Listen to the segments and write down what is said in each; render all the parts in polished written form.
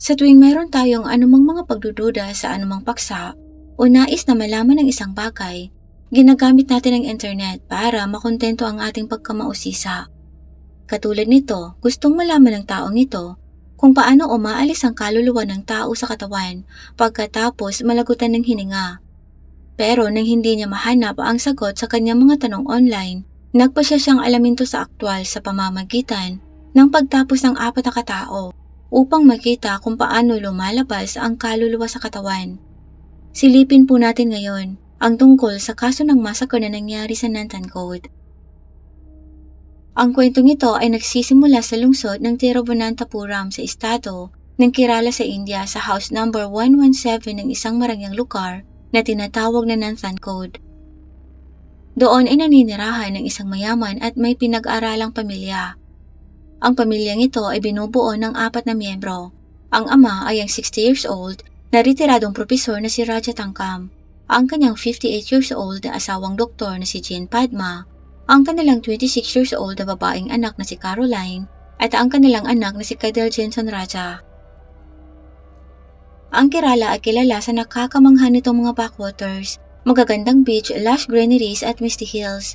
Sa tuwing meron tayong anumang mga pagdududa sa anumang paksa o nais na malaman ng isang bagay, ginagamit natin ang internet para makontento ang ating pagkamausisa. Katulad nito, gustong malaman ng taong ito kung paano umaalis ang kaluluwa ng tao sa katawan pagkatapos malagutan ng hininga. Pero nang hindi niya mahanap ang sagot sa kanyang mga tanong online, nagpasya siyang alamin to sa aktwal sa pamamagitan ng pagtapos ng 4 na katao upang makita kung paano lumalabas ang kaluluwa sa katawan. Silipin po natin ngayon ang tungkol sa kaso ng massacre na nangyari sa Nantan Code. Ang kwentong ito ay nagsisimula sa lungsod ng Tiruvananthapuram sa estado ng Kerala sa India sa house number 117 ng isang marangyang lugar na tinatawag na Nantan Code. Doon ay naninirahan ng isang mayaman at may pinag-aralang pamilya. Ang pamilyang ito ay binubuo ng 4 na miyembro. Ang ama ay ang 60 years old na retiradong propesor na si Raja Tangkam, ang kanyang 58 years old na asawang doktor na si Jean Padma, ang kanilang 26 years old na babaeng anak na si Caroline, at ang kanilang anak na si Kadel Jenson Raja. Ang Kerala ay kilala sa nakakamangha nitong mga backwaters, magagandang beach, lush greeneries at misty hills.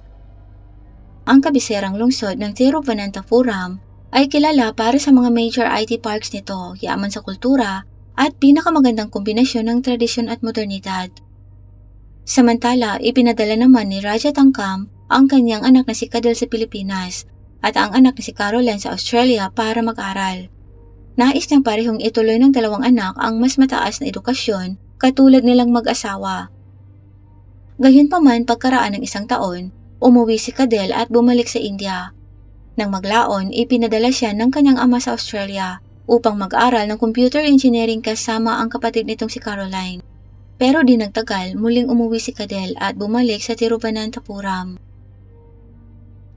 Ang kabiserang lungsod ng Tiruvananthapuram ay kilala para sa mga major IT parks nito, yaman sa kultura at pinakamagandang kombinasyon ng tradisyon at modernidad. Samantala, ipinadala naman ni Raja Tangkam ang kanyang anak na si Kadel sa Pilipinas at ang anak na si Caroline sa Australia para mag-aral. Nais niyang parehong ituloy ng dalawang anak ang mas mataas na edukasyon katulad nilang mag-asawa. Gayunpaman, pagkaraan ng 1 taon, umuwi si Kadel at bumalik sa India. Nang maglaon, ipinadala siya ng kanyang ama sa Australia upang mag-aral ng computer engineering kasama ang kapatid nitong si Caroline. Pero di nagtagal, muling umuwi si Kadel at bumalik sa Tiruvananthapuram.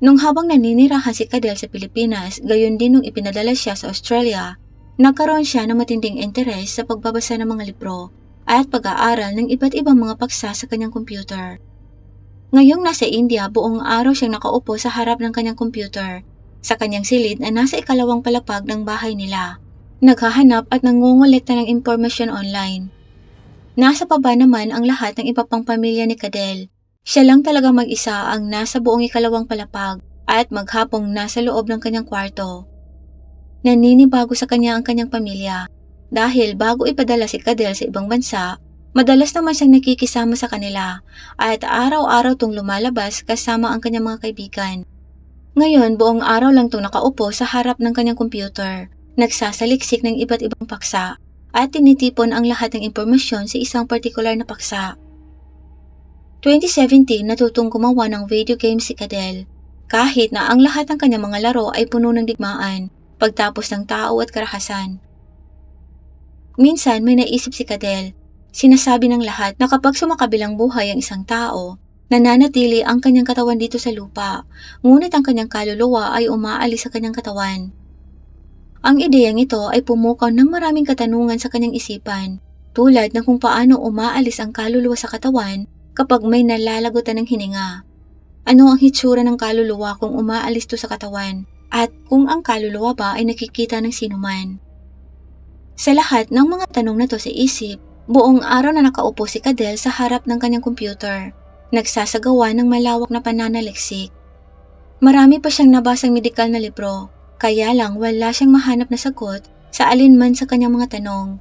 Nung habang naninirahan si Kadel sa Pilipinas, gayon din nung ipinadala siya sa Australia, nagkaroon siya ng matinding interes sa pagbabasa ng mga libro at pag-aaral ng iba't ibang mga paksa sa kanyang computer. Ngayong nasa India, buong araw siyang nakaupo sa harap ng kanyang computer, sa kanyang silid na nasa ikalawang palapag ng bahay nila. Naghahanap at nangongolekta ng impormasyon online. Nasa baba naman ang lahat ng iba pang pamilya ni Kadel. Siya lang talaga mag-isa ang nasa buong ikalawang palapag at maghapong nasa loob ng kanyang kwarto. Naninibago sa kanya ang kanyang pamilya dahil bago ipadala si Kadel sa ibang bansa, madalas naman siyang nakikisama sa kanila at araw-araw tong lumalabas kasama ang kanyang mga kaibigan. Ngayon, buong araw lang itong nakaupo sa harap ng kanyang computer, nagsasaliksik ng iba't ibang paksa at tinitipon ang lahat ng impormasyon sa isang partikular na paksa. 2017, natutong gumawa ng video game si Kadel, kahit na ang lahat ng kanyang mga laro ay puno ng digmaan, pagtapos ng tao at karahasan. Minsan may naisip si Kadel, sinasabi ng lahat na kapag sumakabilang buhay ang isang tao, nananatili ang kanyang katawan dito sa lupa, ngunit ang kanyang kaluluwa ay umaalis sa kanyang katawan. Ang ideyang ito ay pumukaw ng maraming katanungan sa kanyang isipan, tulad ng kung paano umaalis ang kaluluwa sa katawan kapag may nalalagutan ng hininga. Ano ang hitsura ng kaluluwa kung umaalis to sa katawan, at kung ang kaluluwa ba ay nakikita ng sinuman. Sa lahat ng mga tanong na to sa isip, buong araw na nakaupo si Kadel sa harap ng kanyang computer, nagsasagawa ng malawak na pananaliksik. Marami pa siyang nabasang medikal na libro, kaya lang wala siyang mahanap na sagot sa alinman sa kanyang mga tanong.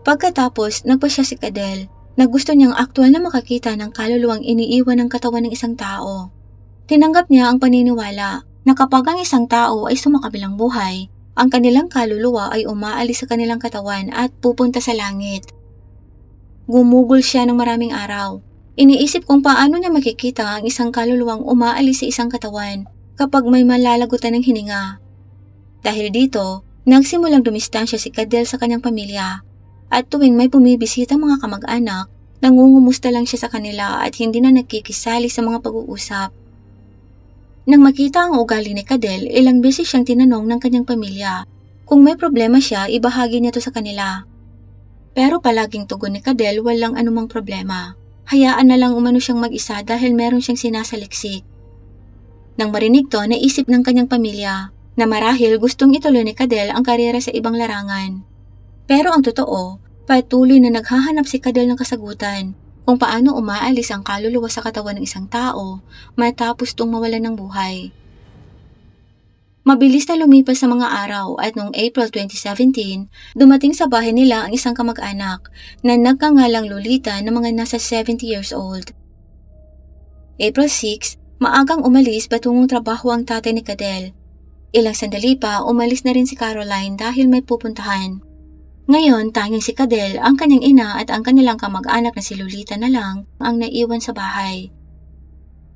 Pagkatapos, nagpasya si Kadel na gusto niyang aktwal na makakita ng kaluluwang iniiwan ng katawan ng isang tao. Tinanggap niya ang paniniwala na kapag ang isang tao ay sumakabilang buhay, ang kanilang kaluluwa ay umaalis sa kanilang katawan at pupunta sa langit. Gumugol siya ng maraming araw. Iniisip kung paano niya makikita ang isang kaluluwang umaalis sa isang katawan kapag may malalagutan ng hininga. Dahil dito, nagsimulang dumistansya si Kadel sa kanyang pamilya at tuwing may bumibisita mga kamag-anak, nangungumusta lang siya sa kanila at hindi na nagkikisali sa mga pag-uusap. Nang makita ang ugali ni Kadel, ilang beses siyang tinanong ng kanyang pamilya kung may problema siya, ibahagi niya to sa kanila. Pero palaging tugon ni Kadel walang anumang problema. Hayaan na lang umano siyang mag-isa dahil meron siyang sinasaliksik. Nang marinig to, naisip ng kanyang pamilya na marahil gustong ituloy ni Kadel ang karyera sa ibang larangan. Pero ang totoo, patuloy na naghahanap si Cadell ng kasagutan kung paano umaalis ang kaluluwa sa katawan ng isang tao matapos itong mawalan ng buhay. Mabilis na lumipas sa mga araw at noong April 2017, dumating sa bahay nila ang isang kamag-anak na nagkangalang Lolita na mga nasa 70 years old. April 6, maagang umalis patungong trabaho ang tatay ni Cadell. Ilang sandali pa, umalis na rin si Caroline dahil may pupuntahan. Ngayon, tanging si Cadell, ang kanyang ina at ang kanilang kamag-anak na si Lolita na lang ang naiwan sa bahay.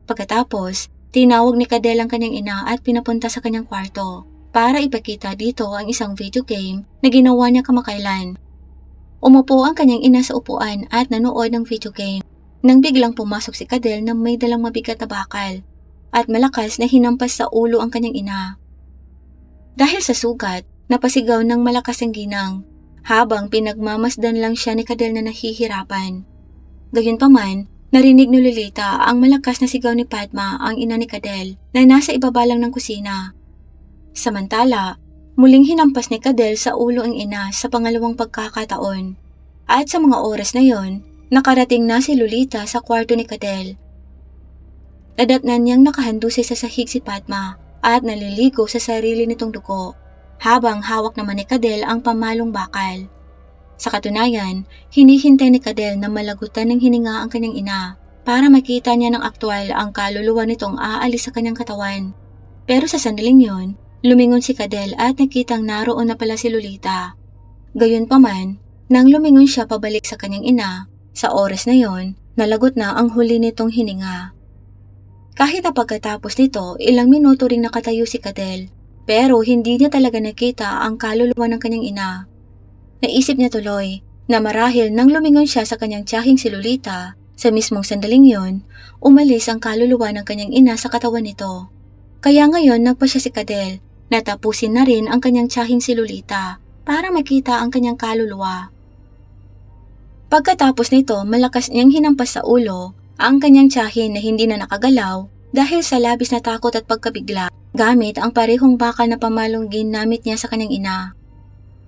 Pagkatapos, tinawag ni Cadell ang kanyang ina at pinapunta sa kanyang kwarto para ipakita dito ang isang video game na ginawa niya kamakailan. Umupo ang kanyang ina sa upuan at nanood ng video game nang biglang pumasok si Cadell na may dalang mabigat na bakal at malakas na hinampas sa ulo ang kanyang ina. Dahil sa sugat, napasigaw ng malakas ang ginang habang pinagmamasdan lang siya ni Cadell na nahihirapan. Gayunpaman, narinig ni Lolita ang malakas na sigaw ni Padma, ang ina ni Cadell, na nasa ibaba lang ng kusina. Samantala, muling hinampas ni Cadell sa ulo ang ina sa pangalawang pagkakataon. At sa mga oras na yon, nakarating na si Lolita sa kwarto ni Cadell. Nadatnan niyang nakahandusay sa sahig si Padma at naliligo sa sarili nitong dugo, habang hawak naman ni Cadell ang pamalong bakal. Sa katunayan, hinihintay ni Cadell na malagutan ng hininga ang kanyang ina para makita niya ng aktwal ang kaluluwa nitong aalis sa kanyang katawan. Pero sa sandaling yon, lumingon si Cadell at nakitang naroon na pala si Lolita. Gayunpaman, nang lumingon siya pabalik sa kanyang ina, sa oras na yon, nalagot na ang huli nitong hininga. Kahit na pagkatapos nito, ilang minuto ring nakatayo si Cadell, pero hindi niya talaga nakita ang kaluluwa ng kanyang ina. Naisip niya tuloy na marahil nang lumingon siya sa kanyang tiyahing si Lolita, sa mismong sandaling yon, umalis ang kaluluwa ng kanyang ina sa katawan nito. Kaya ngayon nagpa siya si Cadell na tapusin na rin ang kanyang tiyahing si Lolita para makita ang kanyang kaluluwa. Pagkatapos nito, malakas niyang hinampas sa ulo ang kanyang tiyahin na hindi na nakagalaw dahil sa labis na takot at pagkabigla gamit ang parehong bakal na pamalong ginamit niya sa kanyang ina.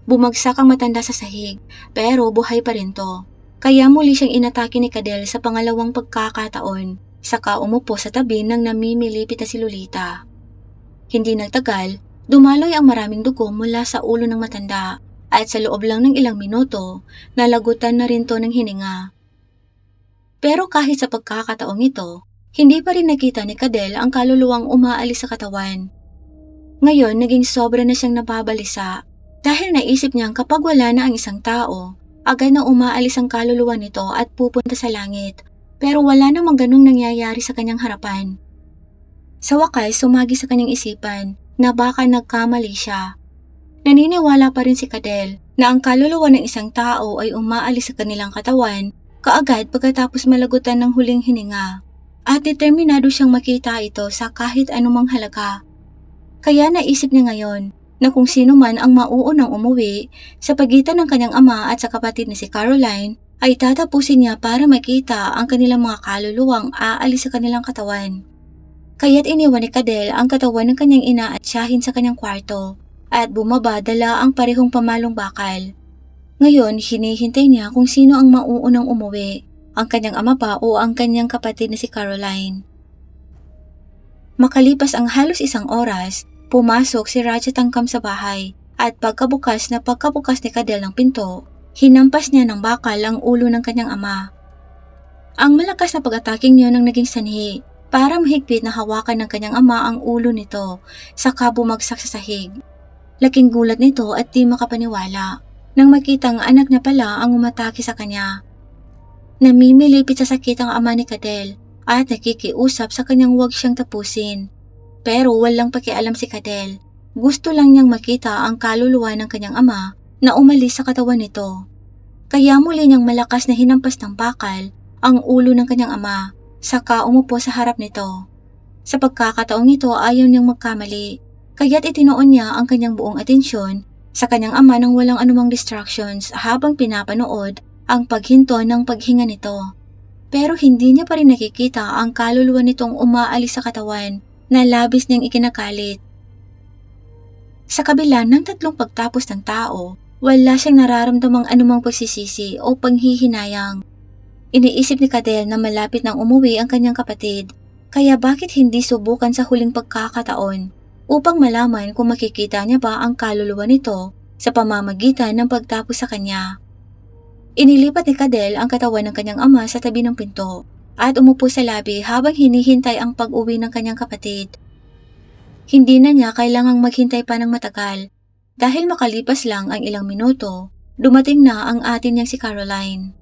Bumagsak ang matanda sa sahig pero buhay pa rin to. Kaya muli siyang inatake ni Cadell sa pangalawang pagkakataon, saka umupo sa tabi ng namimilipit na si Lolita. Hindi nagtagal, dumaloy ang maraming dugo mula sa ulo ng matanda at sa loob lang ng ilang minuto, nalagutan na rin to ng hininga. Pero kahit sa pagkakataong ito, hindi pa rin nakita ni Cadell ang kaluluwang umaalis sa katawan. Ngayon, naging sobra na siyang nababalisa dahil naisip niyang kapag wala na ang isang tao, agad na umaalis ang kaluluwa nito at pupunta sa langit, pero wala namang ganung nangyayari sa kanyang harapan. Sa wakas, sumagi sa kanyang isipan na baka nagkamali siya. Naniniwala pa rin si Cadell na ang kaluluwa ng isang tao ay umaalis sa kanilang katawan kaagad pagkatapos malagutan ng huling hininga, at determinado siyang makita ito sa kahit anumang halaga. Kaya naisip niya ngayon na kung sino man ang mauunang umuwi sa pagitan ng kanyang ama at sa kapatid na si Caroline ay tatapusin niya para makita ang kanilang mga kaluluwang aalis sa kanilang katawan. Kaya't iniwan ni Cadell ang katawan ng kanyang ina at tiyahin sa kanyang kwarto at bumaba dala ang parehong pamalong bakal. Ngayon, hinihintay niya kung sino ang mauunang umuwi, ang kanyang ama pa o ang kanyang kapatid na si Caroline. Makalipas ang halos isang oras, pumasok si Raja Tangkam sa bahay at pagkabukas ni Cadell ng pinto, hinampas niya ng bakal ang ulo ng kanyang ama. Ang malakas na pag-ataking niyon ang naging sanhi para mahigpit na hawakan ng kanyang ama ang ulo nito saka bumagsak sa sahig. Laking gulat nito at di makapaniwala nang makitang anak niya pala ang umatake sa kanya. Namimilipit sa sakit ang ama ni Cadell at nakikiusap sa kanyang huwag siyang tapusin. Pero walang pakialam si Cadell. Gusto lang niyang makita ang kaluluwa ng kanyang ama na umalis sa katawan nito. Kaya muli niyang malakas na hinampas ng bakal ang ulo ng kanyang ama, saka umupo sa harap nito. Sa pagkakataong ito ayaw niyang magkamali, kaya't itinoon niya ang kanyang buong atensyon sa kanyang ama nang walang anumang distractions habang pinapanood ang paghinto ng paghinga nito. Pero hindi niya pa rin nakikita ang kaluluwa nitong umaalis sa katawan na labis niyang ikinakalit. Sa kabila ng tatlong pagtapos ng tao, Wala siyang nararamdamang anumang pagsisisi o panghihinayang. Iniisip ni Cadel na malapit nang umuwi ang kanyang kapatid, kaya bakit hindi subukan sa huling pagkakataon upang malaman kung makikita niya ba ang kaluluwa nito sa pamamagitan ng pagtapos sa kanya. Inilipat ni Cadel ang katawan ng kanyang ama sa tabi ng pinto at umupo sa labi habang hinihintay ang pag-uwi ng kanyang kapatid. Hindi na niya kailangang maghintay pa ng matagal dahil makalipas lang ang ilang minuto, dumating na ang atin niyang si Caroline.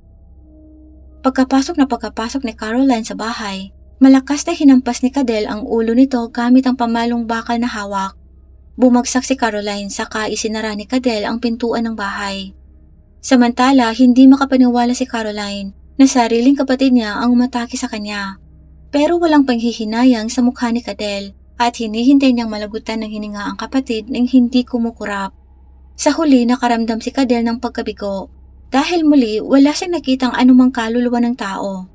Pagkapasok ni Caroline sa bahay, malakas na hinampas ni Cadel ang ulo nito gamit ang pamalong bakal na hawak. Bumagsak si Caroline saka isinara ni Cadel ang pintuan ng bahay. Samantala, hindi makapaniwala si Caroline na sariling kapatid niya ang umatake sa kanya. Pero walang panghihinayang sa mukha ni Cadel at hinihintay niyang malagutan ng hininga ang kapatid nang hindi kumukurap. Sa huli nakaramdam si Cadel ng pagkabigo dahil muli wala siyang nakitang anumang kaluluwa ng tao.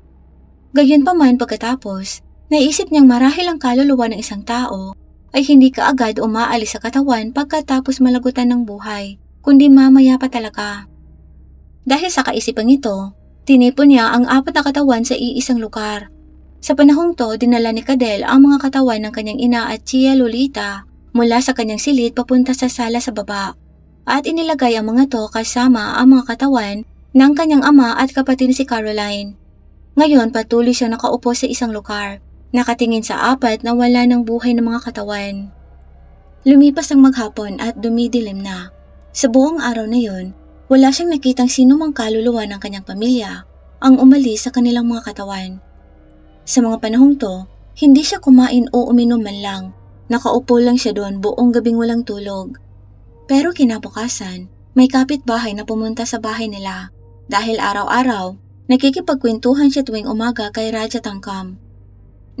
Gayunpaman pagkatapos, naisip niyang marahil ang kaluluwa ng isang tao ay hindi kaagad umaalis sa katawan pagkatapos malagutan ng buhay, kundi mamaya pa talaga. Dahil sa kaisipang ito, tinipon niya ang 4 na katawan sa iisang lugar. Sa panahong to, dinala ni Cadel ang mga katawan ng kanyang ina at Tia Lolita mula sa kanyang silid papunta sa sala sa baba at inilagay ang mga to kasama ang mga katawan ng kanyang ama at kapatid si Caroline. Ngayon patuloy siyang nakaupo sa isang lugar, nakatingin sa 4 na wala ng buhay ng mga katawan. Lumipas ang maghapon at dumidilim na. Sa buong araw na yun, wala siyang nakitang sino mang kaluluwa ng kanyang pamilya ang umalis sa kanilang mga katawan. Sa mga panahong to, hindi siya kumain o uminom man lang. Nakaupo lang siya doon buong gabing walang tulog. Pero kinabukasan, may kapitbahay na pumunta sa bahay nila dahil araw-araw, nakikipagkwentuhan siya tuwing umaga kay Raja Tangkam.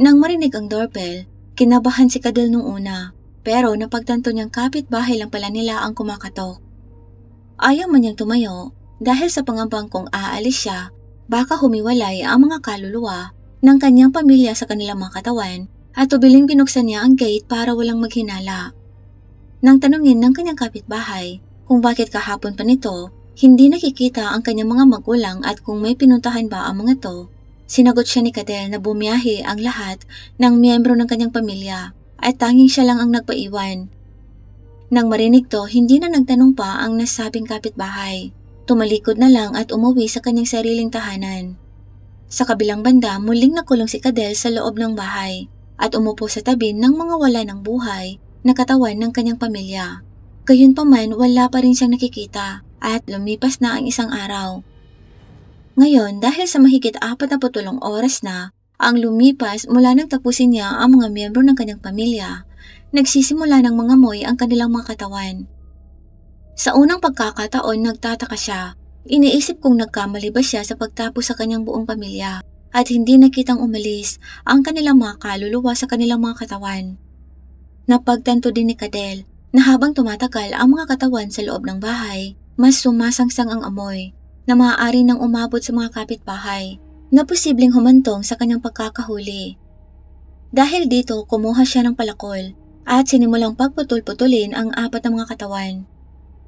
Nang marinig ang doorbell, kinabahan si Cadel nung una, pero napagtanto niyang kapitbahay lang pala nila ang kumakatok. Ayaw man niyang tumayo dahil sa pangambang kung aalis siya, baka humiwalay ang mga kaluluwa ng kanyang pamilya sa kanilang mga katawan at tubiling binuksan niya ang gate para walang maghinala. Nang tanungin ng kanyang kapitbahay kung bakit kahapon pa nito hindi nakikita ang kanyang mga magulang at kung may pinuntahan ba ang mga to, sinagot siya ni Cadel na bumiyahe ang lahat ng miyembro ng kanyang pamilya at tanging siya lang ang nagpaiwan. Nang marinig to, hindi na nagtanong pa ang nasabing kapitbahay. Tumalikod na lang at umuwi sa kanyang sariling tahanan. Sa kabilang banda, muling nakulong si Cadel sa loob ng bahay at umupo sa tabi ng mga wala ng buhay na katawan ng kanyang pamilya. Gayunpaman, wala pa rin siyang nakikita at lumipas na ang isang araw. Ngayon, dahil sa mahigit 48 oras na ang lumipas mula nang tapusin niya ang mga miyembro ng kanyang pamilya, nagsisimula ng mga moy ang kanilang mga katawan. Sa unang pagkakataon, nagtataka siya. Iniisip kung nagkamali ba siya sa pagtapos sa kanyang buong pamilya at hindi nakitang umalis ang kanilang mga kaluluwa sa kanilang mga katawan. Napagtanto din ni Cadel na habang tumatagal ang mga katawan sa loob ng bahay, mas sumasangsang ang amoy na maaari nang umabot sa mga kapitbahay na posibleng humantong sa kanyang pagkakahuli. Dahil dito, kumuha siya ng palakol at sinimulang pagputol-putulin ang 4 na mga katawan.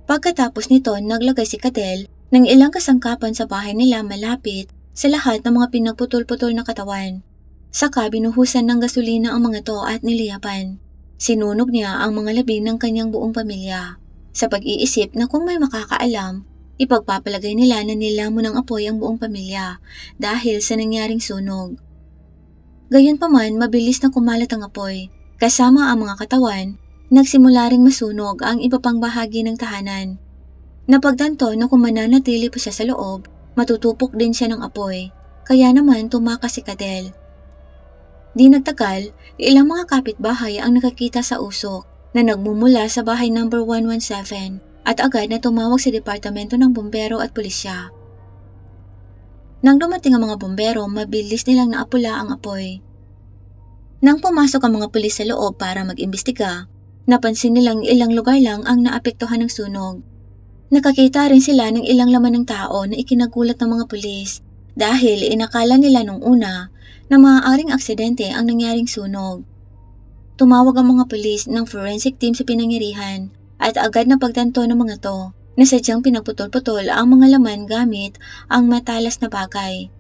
Pagkatapos nito, naglagay si Cadel ng ilang kasangkapan sa bahay nila malapit sa lahat ng mga pinagputol-putol na katawan. Saka binuhusan ng gasolina ang mga to at niliyapan. Sinunog niya ang mga labi ng kanyang buong pamilya. Sa pag-iisip na kung may makakaalam, ipagpapalagay nila na nilamon ng apoy ang buong pamilya dahil sa nangyaring sunog. Gayunpaman, mabilis na kumalat ang apoy. Kasama ang mga katawan, nagsimula ring masunog ang iba pang bahagi ng tahanan. Napagtanto na kung mananatili pa siya sa loob, matutupok din siya ng apoy, kaya naman tumakas si Cadel. Di nagtagal, ilang mga kapitbahay ang nakakita sa usok na nagmumula sa bahay number 117 at agad na tumawag sa departamento ng bumbero at pulisya. Nang dumating ang mga bumbero, mabilis nilang naapula ang apoy. Nang pumasok ang mga pulis sa loob para mag-imbestiga, napansin nilang ilang lugar lang ang naapektuhan ng sunog. Nakakita rin sila ng ilang laman ng tao na ikinagulat ng mga pulis dahil inakala nila nung una na maaaring aksidente ang nangyaring sunog. Tumawag ang mga pulis ng forensic team sa pinangyarihan at agad na pagtanto ng mga to na sadyang pinagputol-putol ang mga laman gamit ang matalas na bagay.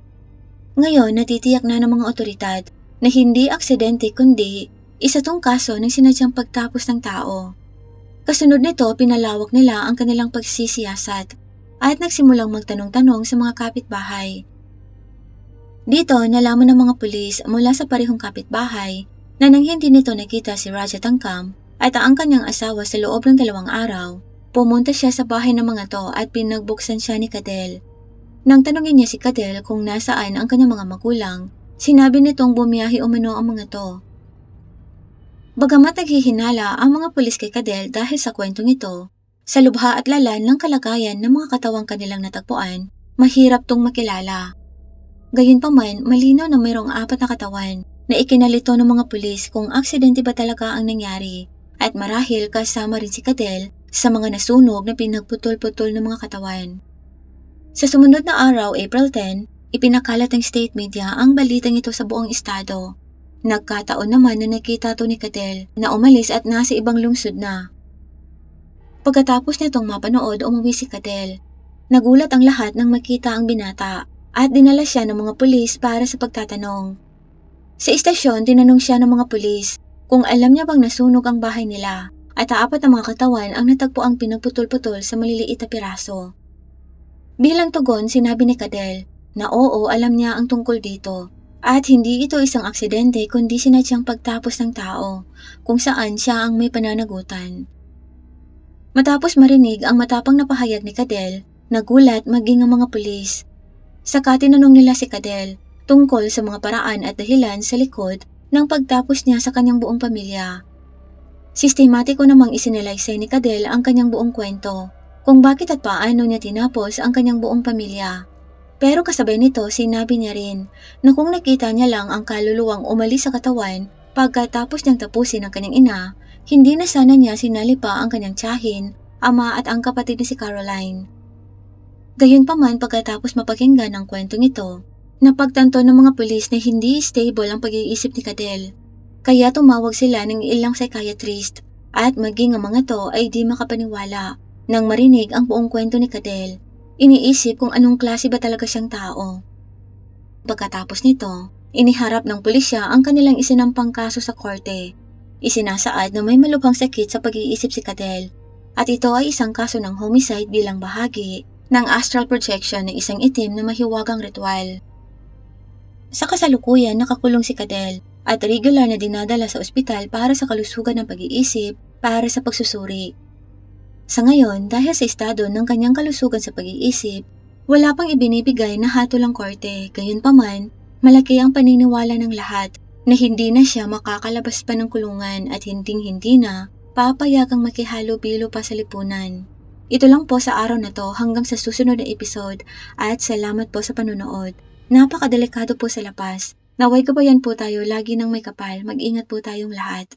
Ngayon, natitiyak na ng mga otoridad na hindi aksidente kundi isa tong kaso ng sinadyang pagtapos ng tao. Kasunod nito, pinalawak nila ang kanilang pagsisiyasat at nagsimulang magtanong-tanong sa mga kapitbahay. Dito, nalaman ng mga pulis mula sa parehong kapitbahay na nang hindi nito nakita si Raja Tangkam at ang kanyang asawa sa loob ng 2 araw, pumunta siya sa bahay ng mga to at pinagbuksan siya ni Cadel. Nang tanungin niya si Cadel kung nasaan ang kanyang mga magulang, sinabi nitong bumiyahe umano ang mga to. Bagamat naghihinala ang mga pulis kay Cadel dahil sa kwentong ito, sa lubha at lalan ng kalagayan ng mga katawang kanilang natagpuan, mahirap tong makilala. Gayunpaman, malinaw na mayroong 4 na katawan na ikinalito ng mga pulis kung aksidente ba talaga ang nangyari at marahil kasama rin si Cadel sa mga nasunog na pinagputol-putol ng mga katawan. Sa sumunod na araw, April 10, ipinakalat ng state media ang balitang ito sa buong estado. Nagkataon naman na nakita to ni Cadel na umalis at nasa ibang lungsod na. Pagkatapos nitong mapanood, umuwi si Cadel. Nagulat ang lahat nang makita ang binata at dinala siya ng mga pulis para sa pagtatanong. Sa istasyon, tinanong siya ng mga pulis kung alam niya bang nasunog ang bahay nila at 4 na mga katawan ang natagpuang pinagputol-putol sa maliliit na piraso. Bilang tugon, sinabi ni Cadel na oo, alam niya ang tungkol dito at hindi ito isang aksidente kundi sinadyang pagtapos ng tao kung saan siya ang may pananagutan. Matapos marinig ang matapang na pahayag ni Cadel, nagulat maging ang mga pulis. Saka tinanong nila si Cadel tungkol sa mga paraan at dahilan sa likod ng pagtapos niya sa kanyang buong pamilya. Sistematiko namang isinalaysay ni Cadel ang kanyang buong kwento kung bakit at paano niya tinapos ang kanyang buong pamilya. Pero kasabay nito, sinabi niya rin na kung nakita niya lang ang kaluluwang umalis sa katawan pagkatapos niyang tapusin ang kanyang ina, hindi na sana niya sinali pa ang kanyang tiyahin, ama at ang kapatid ni si Caroline. Gayunpaman, pagkatapos mapakinggan ang kwentong ito, napagtanto ng mga pulis na hindi stable ang pag-iisip ni Cadel. Kaya tumawag sila ng ilang psychiatrist at maging ang mga to ay di makapaniwala nang marinig ang buong kwento ni Cadel. Iniisip kung anong klase ba talaga siyang tao. Pagkatapos nito, iniharap ng pulisya ang kanilang isinampang kaso sa korte. Isinasaad na may malubhang sakit sa pag-iisip si Cadel at ito ay isang kaso ng homicide bilang bahagi ng astral projection ng isang itim na mahiwagang ritual. Sa kasalukuyan, nakakulong si Cadel at regular na dinadala sa ospital para sa kalusugan ng pag-iisip para sa pagsusuri. Sa ngayon, dahil sa estado ng kanyang kalusugan sa pag-iisip, wala pang ibinibigay na hatol ang korte. Gayunpaman, malaki ang paniniwala ng lahat na hindi na siya makakalabas pa ng kulungan at hinding-hindi na papayagang makihalo-bilo pa sa lipunan. Ito lang po sa araw na to hanggang sa susunod na episode at salamat po sa panonood. Napakadelikado po sa lapas. Naway gabayan po tayo lagi ng may kapal. Mag-ingat po tayong lahat.